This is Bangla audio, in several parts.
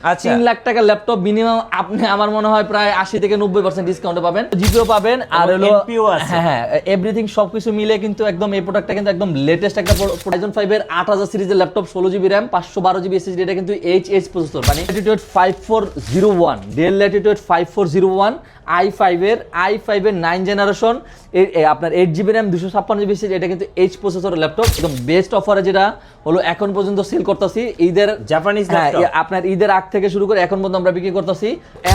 3 লাখ টাকার ল্যাপটপ মিনিমাম আপনি আমার মনে হয় প্রায় 80 থেকে 90% ডিসকাউন্টে পাবেন, জিপিও পাবেন আর হলো হ্যাঁ এভরিথিং সবকিছু মিলে কিন্তু একদম এই প্রোডাক্টটা কিন্তু একদম লেটেস্ট একটা Ryzen 5 এর 8000 সিরিজের laptop 16GB RAM 512GB SSD, এটা কিন্তু এইচএইচ প্রসেসর মানে Latitude 5401 Dell Latitude 5401 i5 এর 9 জেনারেশন আপনার 8GB RAM 256GB SSD, এটা কিন্তু এইচ প্রসেসরের ল্যাপটপ একদম বেস্ট অফারে যেটা হলো এখন পর্যন্ত সেল করতেছি ঈদের জাপানিজ আপনার ঈদের আগ থেকে শুরু করে এখন পর্যন্ত আমরা বিক্রি করতেছি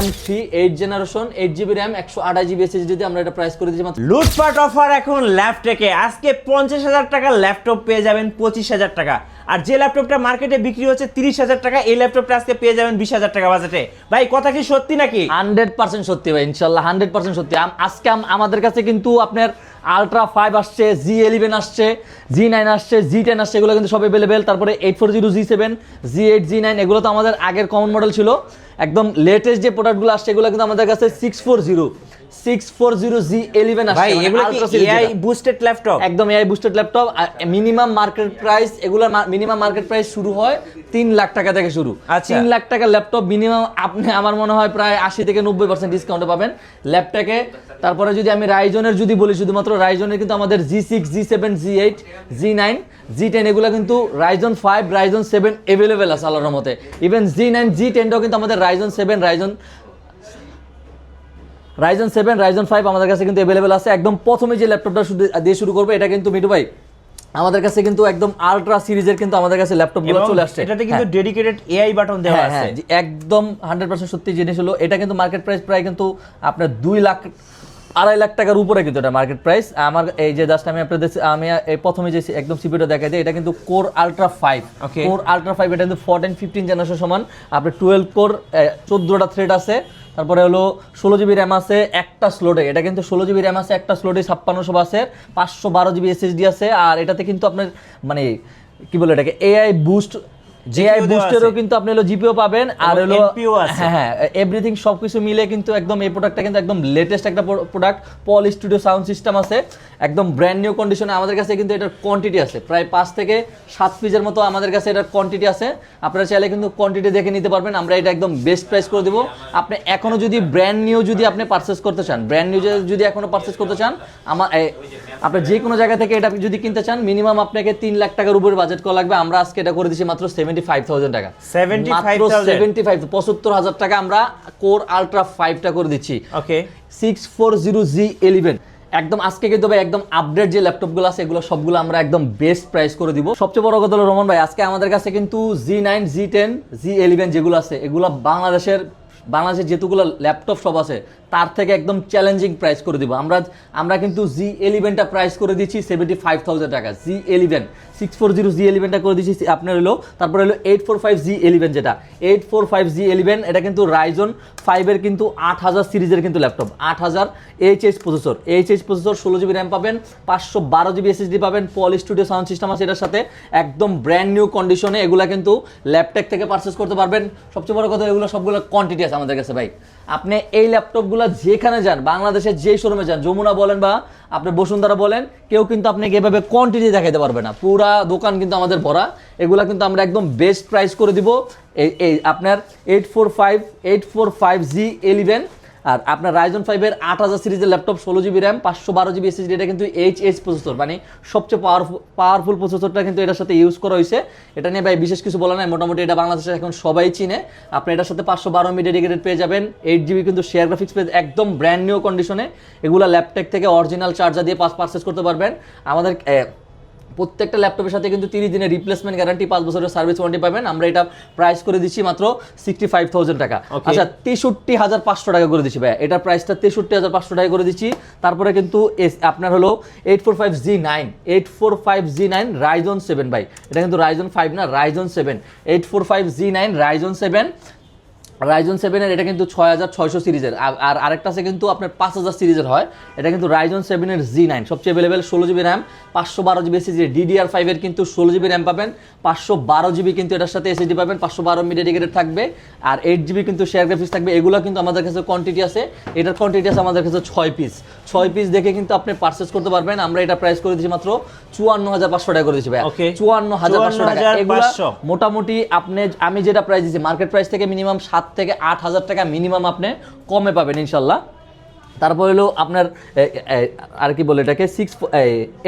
M3 8 generation 8GB RAM 128GB SSD দিয়ে আমরা এটা প্রাইস করে দিয়েছি মাত্র লুটপাট অফার এখন ল্যাপটপে আজকে 50,000 টাকার ল্যাপটপ পেয়ে যাবেন 25,000 টাকা, আর যে ল্যাপটপটা মার্কেটে বিক্রি হচ্ছে 30,000 টাকা এই ল্যাপটপটা আজকে পেয়ে যাবেন 20,000 টাকা বাজেটে। ভাই কথা কি সত্যি নাকি? 100% সত্যি ভাই, ইনশাআল্লাহ 100% সত্যি। আজকে আমাদের কাছে কিন্তু আপনার আলট্রা 5 আসছে, G11 আসছে, G9 আসছে, G10 আসছে, এগুলো কিন্তু সব अवेलेबल। তারপরে 840 G7, G8, G9 এগুলো তো আমাদের আগের কমন মডেল ছিল। একদম লেটেস্ট যে প্রোডাক্টগুলো আসছে এগুলো কিন্তু আমাদের কাছে 640 G11 আসছে। ভাই এগুলো কি AI বুস্টেড ল্যাপটপ? একদম AI boosted laptop. Minimum market price এগুলোর মিনিমাম মার্কেট প্রাইস শুরু হয় 3 লাখ টাকা থেকে শুরু। 3 লাখ টাকার ল্যাপটপ মিনিমাম আপনি আমার মনে হয় প্রায় 80 থেকে 90% ডিসকাউন্টে পাবেন ল্যাপটপে। তারপরে যদি আমি রাইজনের যদি বলি, শুধুমাত্র রাইজনের কিন্তু আমাদের G6, G7, G8, G9, G10 এগুলো কিন্তু Ryzen 5, Ryzen 7 अवेलेबल আছে আল্লাহর রহমতে। ইভেন G9, G10টাও কিন্তু আমাদের Ryzen 7, Ryzen 5 আমাদের কাছে কিন্তু अवेलेबल আছে। একদম প্রথমে যে ল্যাপটপটা দিয়ে শুরু করবে এটা কিন্তু মিঠু ভাই আমাদের কাছে কিন্তু একদম আলট্রা সিরিজের কিন্তু আমাদের কাছে ল্যাপটপগুলো চলে আসছে। এটাতে কিন্তু ডেডিকেটেড AI বাটন দেওয়া আছে। একদম 100% সত্যি জিনিস হলো এটা কিন্তু মার্কেট প্রাইস প্রায় কিন্তু আপনার 2.5 লাখ টাকার উপরে কিন্তু এটা মার্কেট প্রাইস। আমার এই যে জাস্ট আমি আপনাদের আমি এই প্রথমে যে একদম সিপিইউটা দেখাই দিই, এটা কিন্তু কোর আলট্রা 5 কোর আলট্রা 5 এটা কিন্তু 14 15 জেনারেশন সমান। আপনার 12 কোর 14টা থ্রেড আছে, তারপরে হলো 16GB RAM আছে একটা স্লটে, এটা কিন্তু 16GB RAM আছে একটা স্লটে, 5600 আছে, 512GB SSD আছে। আর এটাতে কিন্তু আপনার মানে কি বলে এটাকে AI বুস্ট, AI বুস্টেরও কিন্তু আপনি হলো জিপিও পাবেন আর হলো হ্যাঁ এভরিথিং সবকিছু মিলে কিন্তু একদম এই প্রোডাক্টটা কিন্তু একদম লেটেস্ট একটা প্রোডাক্ট। পল স্টুডিও সাউন্ড সিস্টেম আছে, একদম ব্র্যান্ড নিউ কন্ডিশনে আমাদের কাছে কিন্তু এটার কোয়ান্টিটি আছে প্রায় 5 থেকে 7 পিসের মতো আমাদের কাছে এটার কোয়ান্টিটি আছে। আপনারা চাইলে কিন্তু কোয়ান্টিটি দেখে নিতে পারবেন, আমরা এটা একদম বেস্ট প্রাইস করে দেবো। আপনি এখনো যদি ব্র্যান্ড নিউ যদি আপনি পারচেস করতে চান, ব্র্যান্ড নিউ যদি এখনো পারচেস করতে চান, আপনি যে কোনো জায়গা থেকে এটা যদি কিনতে চান মিনিমাম আপনাকে 3 লাখ টাকার উপরে বাজেট করা লাগবে। আমরা আজকে এটা করে দিচ্ছি মাত্র 75,000 টাকা, মাত্র 75,000 টাকা আমরা কোর আলট্রা 5টা করে দিচ্ছি। ওকে 640 G11 একদম আজকে কিন্তু ভাই একদম আপডেট যে ল্যাপটপগুলো আছে এগুলো সবগুলো আমরা একদম বেস্ট প্রাইস করে দিব। সবচেয়ে বড় কথা হলো রমন ভাই আজকে আমাদের কাছে কিন্তু G9, G10, G11 যেগুলো আছে এগুলো বাংলাদেশের যেগুলো ল্যাপটপ সব আছে তার থেকে একদম চ্যালেঞ্জিং প্রাইস করে দিব। আমরা কিন্তু G11টা প্রাইস করে দিচ্ছি 75,000 টাকা। G11 640 G11টা করে দিচ্ছি আপনার হলো, তারপরে হলো 845 G11 যেটা 845 G11 এটা কিন্তু Ryzen 5 এর কিন্তু 8000 সিরিজের কিন্তু laptop, 8000 HH processor 16GB RAM পাবেন, 512GB SSD পাবেন, পল স্টুডিও সাউন্ড সিস্টেম আছে এটার সাথে, একদম ব্র্যান্ড নিউ কন্ডিশনে এগুলা কিন্তু ল্যাপটপ থেকে পারচেস করতে পারবেন। সবচেয়ে বড় কথা এগুলো সবগুলো কোয়ান্টিটি আছে আমাদের কাছে ভাই। আপনি এই ল্যাপটপগুলো যেখানে যান বাংলাদেশের যে শোরুমে যান, যমুনা বলেন বা আপনি বসুন্ধরা বলেন, কেউ কিন্তু আপনাকে এভাবে কোয়ান্টিটি দেখাতে পারবে না, পুরা দোকান কিন্তু আমাদের ভরা। এগুলা কিন্তু আমরা একদম বেস্ট প্রাইস করে দিব। এই আপনার 845 G11 আর আপনার Ryzen 5 এর 8000 সিরিজের laptop 16GB RAM 512GB SSD, এটা কিন্তু এইচএইচ প্রসেসর মানে সবচেয়ে পাওয়ারফুল প্রসেসরটা কিন্তু এটার সাথে ইউজ করা হয়েছে। এটা নিয়ে ভাই বিশেষ কিছু বলা নাই, মোটামুটি এটা বাংলাদেশে এখন সবাই চিনে। আপনি এটার সাথে 512 ডেডিকেটেড পেয়ে যাবেন, 8GB কিন্তু শেয়ার গ্রাফিক্স পেয়ে একদম ব্র্যান্ড নিউ কন্ডিশনে। এগুলা ল্যাপটপ থেকে অরিজিনাল চার্জার দিয়ে পারচেস করতে পারবেন। আমাদের প্রত্যেকটা ল্যাপটপের সাথে কিন্তু 30 দিনের রিপ্লেসমেন্ট গ্যারান্টি, 5 বছরের সার্ভিস ওয়ারেন্টি পাবেন। আমরা এটা প্রাইস করে দিচ্ছি মাত্র 65,000 টাকা। আচ্ছা 63,500 টাকা করে দিচ্ছি ভাই, এটার প্রাইসটা 63,500 টাকা করে দিচ্ছি। তারপরে কিন্তু আপনার হলো 845 G9 Ryzen 7 ভাই, এটা কিন্তু Ryzen 5 না, Ryzen 7 845 G9 Ryzen 7 রাইজন 7 এর এটা কিন্তু 6600 সিরিজের, আর আরেকটা আছে কিন্তু আপনার 5000 সিরিজের হয়, এটা কিন্তু রাইজন 7 এর Z9 সবচেয়ে available, 16GB RAM 512GB SSD, DDR5 এর কিন্তু 16GB RAM পাবেন, 512GB কিন্তু এটার সাথে SSD পাবেন, 512 MB ডেডিকেটেড থাকবে, আর 8GB কিন্তু শেয়ার গ্রাফিক্স থাকবে। এগুলো কিন্তু আমাদের কাছে কোয়ান্টিটি আছে, এটার কোয়ান্টিটি আছে আমাদের কাছে 6 পিস দেখে কিন্তু আপনি পারচেজ করতে পারবেন। আমরা এটা প্রাইস করে দিচ্ছি মাত্র 54500 টাকা করে দিচ্ছি ভাই, 54500 টাকা। এগুলো মোটামুটি আমি যেটা প্রাইস দিচ্ছি মার্কেট প্রাইস থেকে মিনিমাম 7 থেকে 8000 টাকা মিনিমাম আপনি কমে পাবেন ইনশাল্লাহ। তারপর হলো আপনার আর কি বলে এটাকে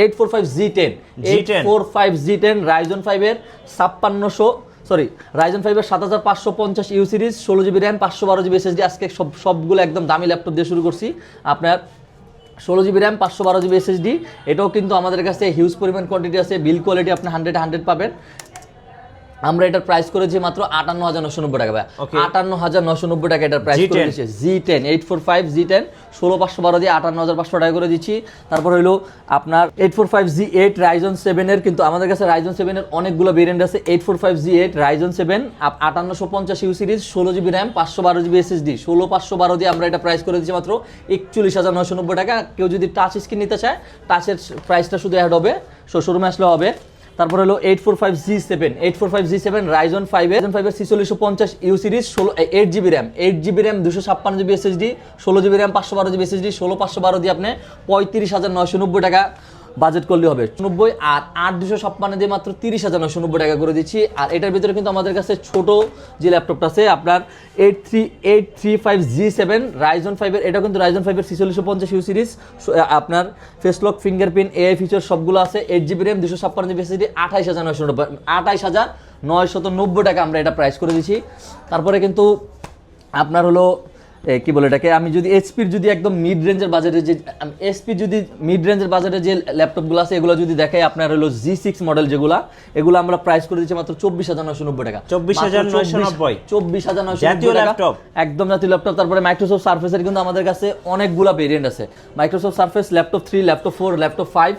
845Z10 845Z10 রাইজন 5 এর 7550 you series, 16GB RAM 512GB SSD। আজকে সবগুলো একদম দামি ল্যাপটপ দিয়ে শুরু করছি। আপনার 16GB RAM 512GB SSD, এটাও কিন্তু আমাদের কাছে হিউজ পরিমাণ কোয়ান্টিটি আছে, বিল কোয়ালিটি আপনি 100 পাবেন। আমরা এটার প্রাইস করেছি মাত্র 58990 টাকা ভাই, 58990 টাকা এটার প্রাইস করে দিচ্ছি। Z10 845Z10 16512 দিয়ে 58500 টাকা করে দিচ্ছি। তারপর হলো আপনার 845Z8 রাইজন 7 এর, কিন্তু আমাদের কাছে রাইজন 7 এর অনেকগুলো ভেরিয়েন্ট আছে। 845Z8 Ryzen 7 5850 you series, 16GB RAM 512GB SSD, 16512 দিয়ে আমরা এটা প্রাইস করে দিচ্ছি মাত্র 41990 টাকা। কেউ যদি টাচ স্ক্রিন নিতে চায় টাচের প্রাইসটা শুধু অ্যাড হবে, শোরুমে আসলে হবে। তারপর হলো 845Z7 রাইজন 5 এর 4650 you series, 8GB RAM 256GB SSD, 16GB RAM 512GB SSD, 16512 দিয়ে আপনি 35990 টাকা বাজেট করলে হবে 90, আর 8256 দিয়ে মাত্র 30990 টাকা করে দিচ্ছি। আর এটার ভিতরে কিন্তু আমাদের কাছে ছোট যে ল্যাপটপটা আছে আপনার 835Z7 রাইজন 5 এর, এটা কিন্তু রাইজন 5 এর 4650 ইউ সিরিজ, আপনার face lock, fingerprint, AI feature সবগুলো আছে, 8GB RAM 256GB SSD, 28990 টাকা আমরা এটা প্রাইস করে দিচ্ছি। তারপরে কিন্তু আপনার হলো কি বলে এটাকে, আমি যদি এসপির যদি একদম মিড রেঞ্জের বাজেটে যে ল্যাপটপগুলো আছে এগুলো যদি দেখাই, আপনার হলো G6 মডেল যেগুলো, এগুলো আমরা প্রাইস করে দিচ্ছি মাত্র 24990 টাকা, 24990 জাতীয় ল্যাপটপ, একদম জাতীয় ল্যাপটপ। তারপরে মাইক্রোসফট সারফেসের কিন্তু আমাদের কাছে অনেকগুলো ভেরিয়েন্ট আছে, Microsoft surface laptop 3, laptop 4, laptop 5,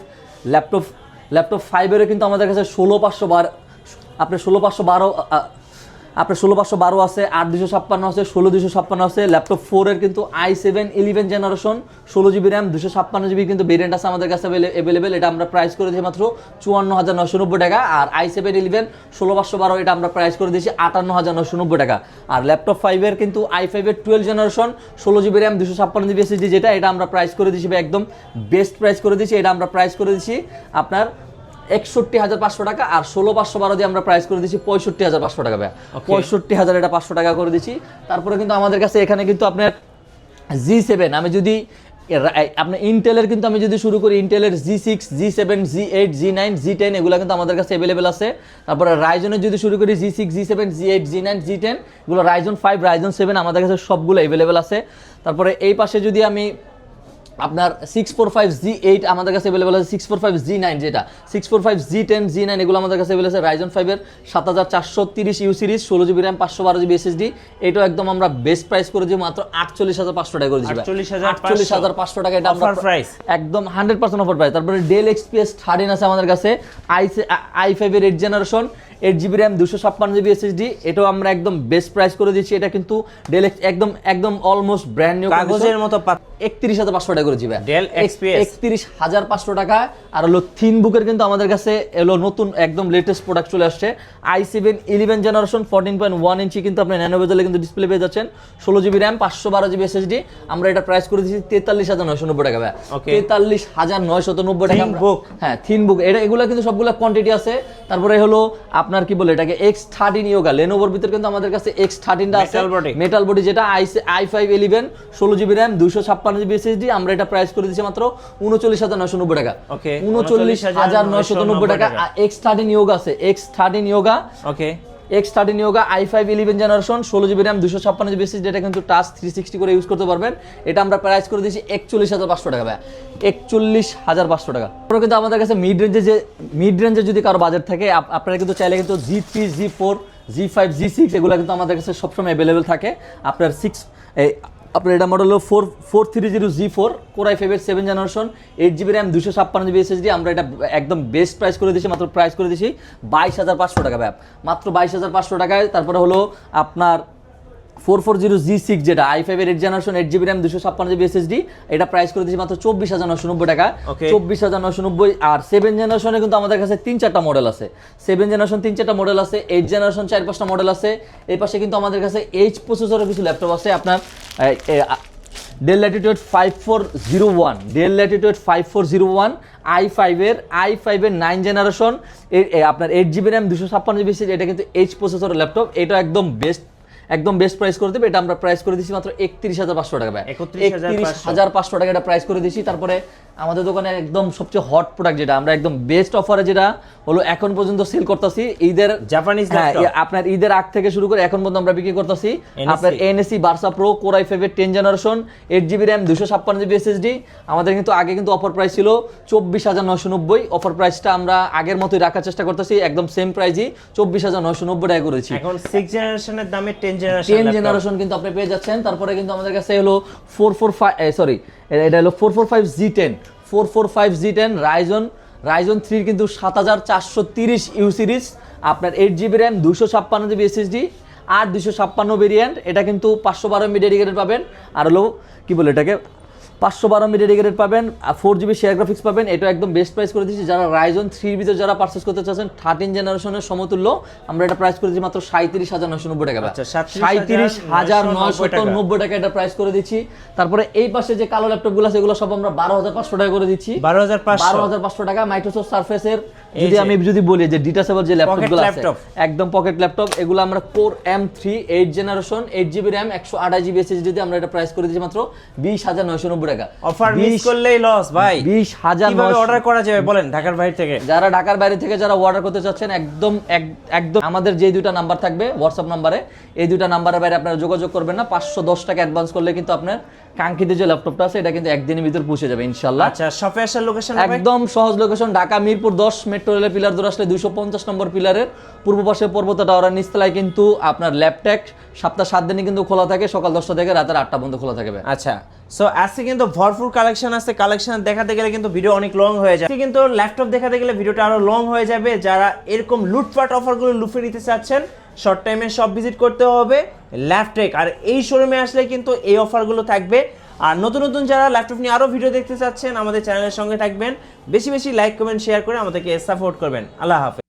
laptop 5 এর কিন্তু আমাদের কাছে 16512 আপনার 16512 আছে, 8256 আছে, 16256 আছে। ল্যাপটপ 4 এর কিন্তু i7 11 generation, 16GB RAM 256GB কিন্তু ভেরিয়েন্ট আছে আমাদের কাছে अवेलेबल। এটা আমরা প্রাইস করে দিয়েছি মাত্র 54990 টাকা। আর i7 11 16512 এটা আমরা প্রাইস করে দিয়েছি 58990 টাকা। আর ল্যাপটপ 5 এর কিন্তু i5 এর 12 generation, 16GB RAM 256GB SSD, যেটা এটা আমরা প্রাইস করে দিয়েছি একদম বেস্ট প্রাইস করে দিয়েছি। এটা আমরা প্রাইস করে দিয়েছি আপনার 61500 টাকা, আর 16512 দিয়ে আমরা প্রাইস করে দিচ্ছি 65500 টাকা ভাই, 65000 এটা 500 টাকা করে দিচ্ছি। তারপরে কিন্তু আমাদের কাছে এখানে কিন্তু আপনার G7, আমি যদি আপনার ইন্টেলের কিন্তু আমি যদি শুরু করি, ইন্টেলের G6, G7, G8, G9, G10 এগুলো কিন্তু আমাদের কাছে अवेलेबल আছে। তারপরে রাইজনের যদি শুরু করি G6, G7, G8, G9, G10 এগুলো রাইজন 5, রাইজন 7 আমাদের কাছে সবগুলো अवेलेबल আছে। তারপরে এই পাশে যদি আমি আপনার 645Z8 আমাদের কাছে अवेलेबल আছে, 645Z9 যেটা, 645Z10, Z9 এগুলো আমাদের কাছে अवेलेबल আছে। রাইজন 5 এর 7430 you series, 16GB RAM 512GB SSD, এটাও একদম আমরা বেস্ট প্রাইস করে দিই মাত্র 48500 টাকা করে দিই, 48500 টাকা এটা আমরা প্রাইস একদম 100% অফার প্রাইস। তারপরে ডেল XPS 13 আছে আমাদের কাছে, i5 এর 8 generation, 8GB RAM 256GB SSD, এটাও আমরা একদম বেস্ট প্রাইস করে দিচ্ছি। এটা কিন্তু ডেল একদম অলমোস্ট ব্র্যান্ড নিউ কাগজের মতো 31500 টাকা করে দিবে ডেল XPS 31500 টাকা। আর হলো থিন বুকের কিন্তু আমাদের কাছে এলো নতুন একদম লেটেস্ট প্রোডাক্ট চলে আসছে, i7 11 জেনারেশন 14.1 ইঞ্চি কিন্তু আপনি ন্যানো বেজেলে কিন্তু ডিসপ্লে পেয়ে যাচ্ছেন, 16GB RAM 512GB SSD, আমরা এটা প্রাইস করে দিচ্ছি 43990 টাকা ভাই, 43990 টাকা। হ্যাঁ থিন বুক এগুলো কিন্তু সবগুলো কোয়ান্টিটি আছে। তারপরে হলো আপনার কি বলে এটাকে X13 ইয়োগা, লেনোভোর ভিতর কিন্তু আমাদের কাছে X13 টা আছে, মেটাল বডি যেটা, i5 11 16GB RAM 256GB SSD, আমরা এটা প্রাইস করে দিচ্ছি মাত্র 39990 টাকা, 39990 টাকা। X13 ইয়োগা আছে, X13 yoga, X13 yoga i5 11 generation, 16GB RAM 256GB SSD, এটা কিন্তু টাচ 360 করে ইউজ করতে পারবেন। এটা আমরা প্রাইস করে দিয়েছি 41500 টাকা ভাই, 41500 টাকা। তারপরে কিন্তু আমাদের কাছে মিড রেঞ্জে যদি কারো বাজেট থাকে আপনারা কিন্তু চাইলে কিন্তু G3, G4, G5, G6 এগুলো কিন্তু আমাদের কাছে সবসময় अवेलेबल থাকে। আপনার আপনার এটা মডেল হলো 4430G4 Core i5 এর 7 generation, 8GB RAM 256GB SSD, আমরা এটা একদম বেস্ট প্রাইস করে দিয়েছি, মাত্র প্রাইস করে দিয়েছি 22500 টাকা ভাই, মাত্র 22500 টাকায়। তারপরে হলো আপনার 4400G6 যেটা i5 এর 8 generation 8GB RAM 256GB SSD, এটা প্রাইস করে দিয়েছি মাত্র 24990 টাকা। Okay. 24990। আর 7 জেনারেশনে কিন্তু আমাদের কাছে 3-4টা মডেল আছে। 7 জেনারেশন 3-4টা মডেল আছে, 8 জেনারেশন 4-5টা মডেল আছে। এই পাশে কিন্তু আমাদের কাছে H প্রসেসরের কিছু ল্যাপটপ আছে আপনার Dell Latitude 5401, Dell Latitude 5401 i5 এর 9 জেনারেশন আপনার 8GB RAM 256GB SSD, এটা কিন্তু H প্রসেসরের ল্যাপটপ। এটা একদম বেস্ট প্রাইস করে দেবে। এটা আমরা প্রাইস করে দিচ্ছি মাত্র 31500 টাকা ভাই। 31500 টাকা এটা প্রাইস করে দিচ্ছি। তারপরে আমাদের দোকানে একদম সবচেয়ে হট প্রোডাক্ট যেটা আমরা একদম বেস্ট অফারে যেটা হলো এখন পর্যন্ত সেল করতেছি ঈদের জাপানিজ হ্যাঁ, ল্যাপটপ আপনার ঈদের আগ থেকে শুরু করে এখন পর্যন্ত আমরা বিক্রি করতেছি আপনার NAC Barca pro core i5 এর 10 generation 8GB RAM 256GB SSD। আমাদের কিন্তু আগে কিন্তু অফার প্রাইস ছিল 24990। অফার প্রাইসটা আমরা আগের মতোই রাখার চেষ্টা করতেছি, একদম সেম প্রাইসই 24990 টাকা করেছি। এখন 6 জেনারেশনের দামে 10 জেনারেশন 10 জেনারেশন কিন্তু আপনি পেয়ে যাচ্ছেন। তারপরে কিন্তু আমাদের কাছে হলো 445G10 Ryzen 3 কিন্তু 7430 ইউ সিরিজ আপনার 8GB RAM 256GB SSD আর 256 ভেরিয়েন্ট। এটা কিন্তু 512 MB ডেডিকেটেড পাবেন, আর হলো কি বলে এটাকে 512 MB ডেডিকেটেড পাবেন, আর 4GB শেয়ার গ্রাফিক্স পাবেন। এটা একদম বেস্ট প্রাইস করে দিচ্ছি। যারা Ryzen 3 এর ভিতরে যারা পারচেজ করতে চাচ্ছেন 13 জেনারেশনের সমতুল্য, আমরা এটা প্রাইস করে দিচ্ছি মাত্র 37990 টাকা। আচ্ছা, 37990 টাকা এটা প্রাইস করে দিচ্ছি। তারপরে এই পাশে যে কালো ল্যাপটপগুলো আছে এগুলো সব আমরা 12500 টাকা করে দিচ্ছি। 12500 টাকা। মাইক্রোসফট সারফেসের যদি বলি যে ডিটাচেবল যে ল্যাপটপগুলো আছে একদম পকেট ল্যাপটপ, এগুলো আমরা core M3 8 generation 8GB RAM 128GB SSD দিয়ে আমরা এটা প্রাইস করে দিচ্ছি মাত্র 20990 টাকা। অফার মিস করলেই লস ভাই। 20900 কিভাবে অর্ডার করা যাবে বলেন ঢাকার বাইরে থেকে? যারা ঢাকার বাইরে থেকে যারা অর্ডার করতে চাচ্ছেন একদম আমাদের যে দুইটা নাম্বার থাকবে হোয়াটসঅ্যাপ নাম্বারে, এই দুইটা নাম্বারের বাইরে আপনারা যোগাযোগ করবেন না। 510 টাকা অ্যাডভান্স করলে কিন্তু আপনার কাঙ্ক্ষিত যে ল্যাপটপটা আছে এটা কিন্তু একদিনের ভিতর পৌঁছে যাবে ইনশাআল্লাহ। আচ্ছা, শপে আসার লোকেশন একদম সহজ লোকেশন, ঢাকা মিরপুর 10 মেট্রো রেলের পিলার ধরে আসলে 250 নম্বর পিলারের পূর্ব পাশে পর্বত টাওয়ারের নিচতলায় কিন্তু আপনার ল্যাপটপ সপ্তাহে 7 দিনই কিন্তু খোলা থাকে, সকাল 10টা থেকে রাতের 8টা পর্যন্ত খোলা থাকবে। আচ্ছা, সো আজকে কিন্তু ভরপুর কালেকশন আছে। কালেকশন দেখাতে গেলে কিন্তু ভিডিও অনেক লং হয়ে যায়, কিন্তু ল্যাপটপ দেখাতে গেলে ভিডিওটা আরো লং হয়ে যাবে। যারা এরকম লুটপাট অফারগুলো লুফে নিতে চাচ্ছেন, শর্ট টাইমে সব ভিজিট করতে হবে ল্যাপটেক, আর এই শোরুমে আসলে কিন্তু এই অফারগুলো থাকবে। আর নতুন যারা ল্যাপটপ নিয়ে আরো ভিডিও দেখতে চাচ্ছেন আমাদের চ্যানেলের সঙ্গে থাকবেন, বেশি লাইক কমেন্ট শেয়ার করে আমাদেরকে সাপোর্ট করবেন। আল্লাহ হাফেজ।